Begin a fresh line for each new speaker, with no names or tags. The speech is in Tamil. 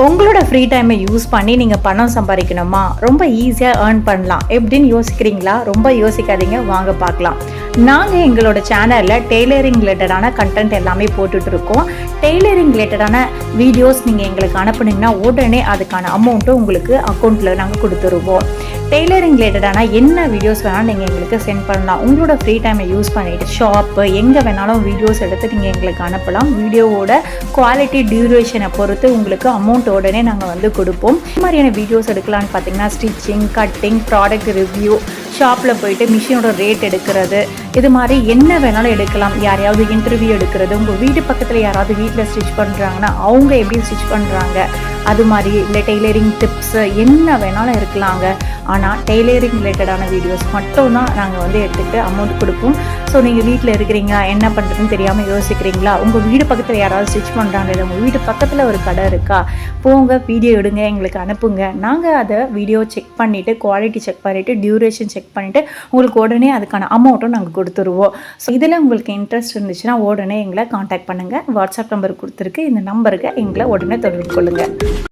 உங்களோட ஃப்ரீ டைமை யூஸ் பண்ணி நீங்கள் பணம் சம்பாதிக்கணுமா? ரொம்ப ஈஸியாக ஏர்ன் பண்ணலாம் எப்படின்னு யோசிக்கிறீங்களா? ரொம்ப யோசிக்காதீங்க, வாங்க பார்க்கலாம். நாங்கள் எங்களோட சேனலில் டெய்லரிங் ரிலேட்டடான கண்டென்ட் எல்லாமே போட்டுட்ருக்கோம். டெய்லரிங் ரிலேட்டடான வீடியோஸ் நீங்கள் எங்களுக்கு அனுப்புனீங்கன்னா உடனே அதுக்கான அமௌண்ட்டும் உங்களுக்கு அக்கௌண்ட்டில் நாங்கள் கொடுத்துருவோம். டெய்லரிங் ரிலேட்டடான என்ன வீடியோஸ் வேணாலும் நீங்கள் எங்களுக்கு சென்ட் பண்ணலாம். உங்களோட ஃப்ரீ டைமை யூஸ் பண்ணிவிட்டு ஷாப்பு எங்கே வேணாலும் வீடியோஸ் எடுத்து நீங்கள் எங்களுக்கு அனுப்பலாம். வீடியோவோட குவாலிட்டி டியூரேஷனை பொறுத்து உங்களுக்கு அமௌண்ட் உடனே நாங்கள் கொடுப்போம். இந்த மாதிரியான வீடியோஸ் எடுக்கலான்னு பார்த்தீங்கன்னா ஸ்டிச்சிங், கட்டிங், ப்ராடக்ட் ரிவ்யூ, ஷாப்பில் போயிட்டு மிஷினோட ரேட் எடுக்கிறது, இது மாதிரி என்ன வேணாலும் எடுக்கலாம். யாரையாவது இன்டர்வியூ எடுக்கிறது, உங்கள் வீட்டு பக்கத்தில் யாராவது வீட்டில் ஸ்டிச் பண்ணுறாங்கன்னா அவங்க எப்படி ஸ்டிச் பண்ணுறாங்க, அது மாதிரி இல்லை டெய்லரிங் டிப்ஸு என்ன வேணாலும் இருக்கலாங்க. ஆனால் டெய்லரிங் ரிலேட்டடான வீடியோஸ் மட்டும் தான் நாங்கள் எடுத்துகிட்டு அமௌண்ட் கொடுப்போம். ஸோ நீங்கள் வீட்டில் இருக்கிறீங்க, என்ன பண்ணுறதுன்னு தெரியாமல் யோசிக்கிறீங்களா, உங்கள் வீடு பக்கத்தில் யாராவது ஸ்டிச் பண்ணுறாங்க, இல்லை உங்கள் வீட்டு பக்கத்தில் ஒரு கடை இருக்கா, போங்க வீடியோ எடுங்க, எங்களுக்கு அனுப்புங்க. நாங்கள் அதை வீடியோ செக் பண்ணிவிட்டு குவாலிட்டி செக் பண்ணிவிட்டு டியூரேஷன் செக் பண்ணிவிட்டு உங்களுக்கு உடனே அதுக்கான அமௌண்ட்டும் நாங்கள் கொடுத்துருவோம். ஸோ இதில் உங்களுக்கு இன்ட்ரெஸ்ட் இருந்துச்சுன்னா உடனே எங்களை காண்டாக்ட் பண்ணுங்கள். வாட்ஸ்அப் நம்பர் கொடுத்துருக்கு, இந்த நம்பருக்கு எங்களை உடனே தொடர்பு கொள்ளுங்கள்.